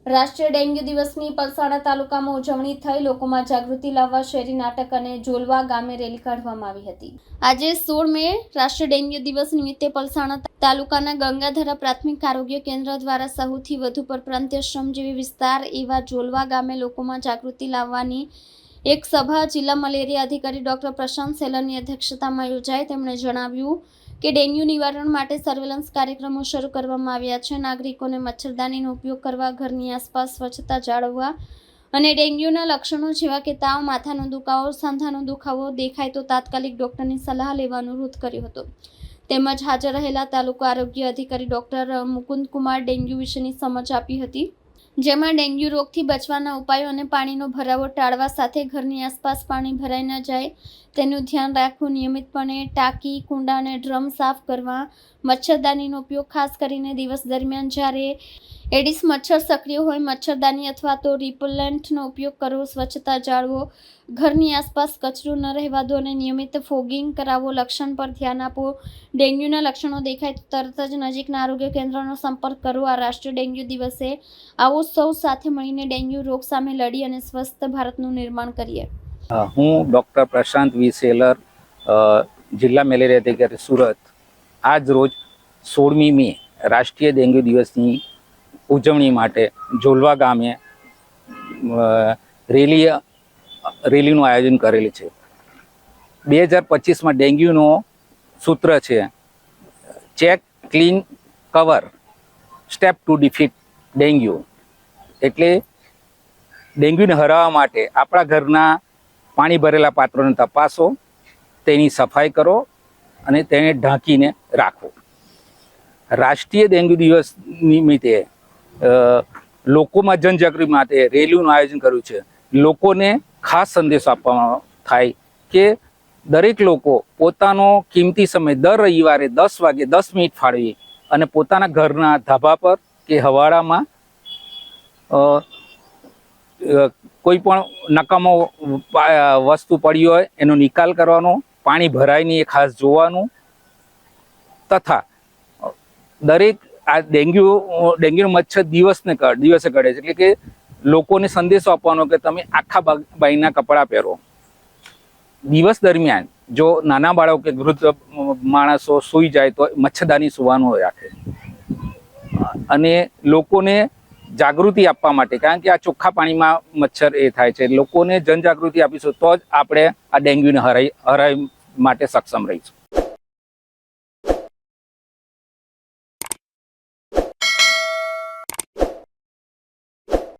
રાષ્ટ્રીય ડેન્ગ્યુ દિવસની પલસાણા તાલુકામાં ઉજવણી થઈ લોકોમાં જાગૃતિ લાવવા શેરી નાટક અને જોલવા ગામે રેલી કાઢવામાં આવી હતી। આજે 16 મે રાષ્ટ્રીય ડેન્ગ્યુ દિવસ નિમિત્તે પલસાણા તાલુકાના ગંગાધરા પ્રાથમિક આરોગ્ય કેન્દ્ર દ્વારા સૌથી વધુ પરપ્રાંતીય શ્રમજીવી વિસ્તાર એવા જોલવા ગામે લોકોમાં જાગૃતિ લાવવાની એક સભા જિલ્લા મલેરિયા અધિકારી ડોક્ટર પ્રશાંત સેલરની અધ્યક્ષતામાં યોજાઈ। તેમણે જણાવ્યું કે ડેન્ગ્યુ નિવારણ માટે સર્વેલન્સ કાર્યક્રમો શરૂ કરવામાં આવ્યા છે। નાગરિકોને મચ્છરદાનીનો ઉપયોગ કરવા, ઘરની આસપાસ સ્વચ્છતા જાળવવા અને ડેન્ગ્યુના લક્ષણો જેવા કે તાવ, માથાનો દુખાવો, સાંધાનો દુખાવો દેખાય તો તાત્કાલિક ડોક્ટરની સલાહ લેવા અનુરોધ કર્યો હતો। તેમજ હાજર રહેલા તાલુકા આરોગ્ય અધિકારી ડોક્ટર મુકુંદ કુમાર ડેન્ગ્યુ વિશેની સમજ આપી હતી, જેમાં ડેન્ગ્યુ રોગથી બચવાના ઉપાયો અને પાણીનો ભરાવો ટાળવા સાથે ઘરની આસપાસ પાણી ભરાઈ ન જાય તેનું ધ્યાન રાખવું, નિયમિતપણે ટાંકી, કુંડા અને ડ્રમ સાફ કરવા, મચ્છરદાનીનો ઉપયોગ ખાસ કરીને દિવસ દરમિયાન જ્યારે એડિસ મચ્છર સક્રિય હોય મચ્છરદાની અથવા તો રિપેલન્ટનો ઉપયોગ કરવો, સ્વચ્છતા જાળવો, ઘરની આસપાસ કચરો ન રહેવા દો અને નિયમિત ફોગિંગ કરાવો, લક્ષણ પર ધ્યાન આપો, ડેન્ગ્યુના લક્ષણો દેખાય તો તરત જ નજીકના આરોગ્ય કેન્દ્રનો સંપર્ક કરો। આ રાષ્ટ્રીય ડેન્ગ્યુ દિવસે આવો સૌ સાથે મળીને ડેન્ગ્યુ રોગ સામે લડી અને સ્વસ્થ ભારતનું નિર્માણ કરીએ। હું ડૉક્ટર પ્રશાંત વી સેલર, જિલ્લા મેલેરિયા અધિકારી સુરત, આજ રોજ 16મી મે રાષ્ટ્રીય ડેન્ગ્યુ દિવસની ઉજવણી માટે જોલવા ગામે રેલીનું આયોજન કરેલ છે। 2025માં ડેન્ગ્યુનો સૂત્ર છે check, clean, cover, step to defeat dengue. એટલે ડેન્ગ્યુને હરાવવા માટે આપણા ઘરના પાણી ભરેલા પાત્રોને તપાસો, તેની સફાઈ કરો અને તેને ઢાંકીને રાખો। રાષ્ટ્રીય ડેન્ગ્યુ દિવસ નિમિત્તે લોકોમાં જનજાગૃતિ માટે રેલીનું આયોજન કર્યું છે। લોકોને ખાસ સંદેશો આપવામાં થાય કે દરેક લોકો પોતાનો કિંમતી સમય દર રવિવારે 10 વાગે 10 મિનિટ ફાળવી અને પોતાના ઘરના ધાબા પર કે હવાડામાં કોઈ પણ નકામો વસ્તુ પડી હોય એનો નિકાલ કરવાનો, પાણી ભરાય નહીં એ ખાસ જોવાનું તથા દરેક આ ડેન્ગ્યુનો મચ્છર દિવસે કડે છે। એટલે કે લોકોને સંદેશો આપવાનો કે તમે આખા બાઈના કપડાં પહેરો। દિવસ દરમિયાન જો નાના બાળકો કે વૃદ્ધ માણસો સૂઈ જાય તો મચ્છરદાની સુવાનું રાખે અને લોકોને જાગૃતિ આપવા માટે, કારણ કે આ ચોખ્ખા પાણીમાં મચ્છર એ થાય છે, લોકોને જનજાગૃતિ આપીશું તો જ આપણે આ ડેન્ગ્યુને હરાવી માટે સક્ષમ રહીશું।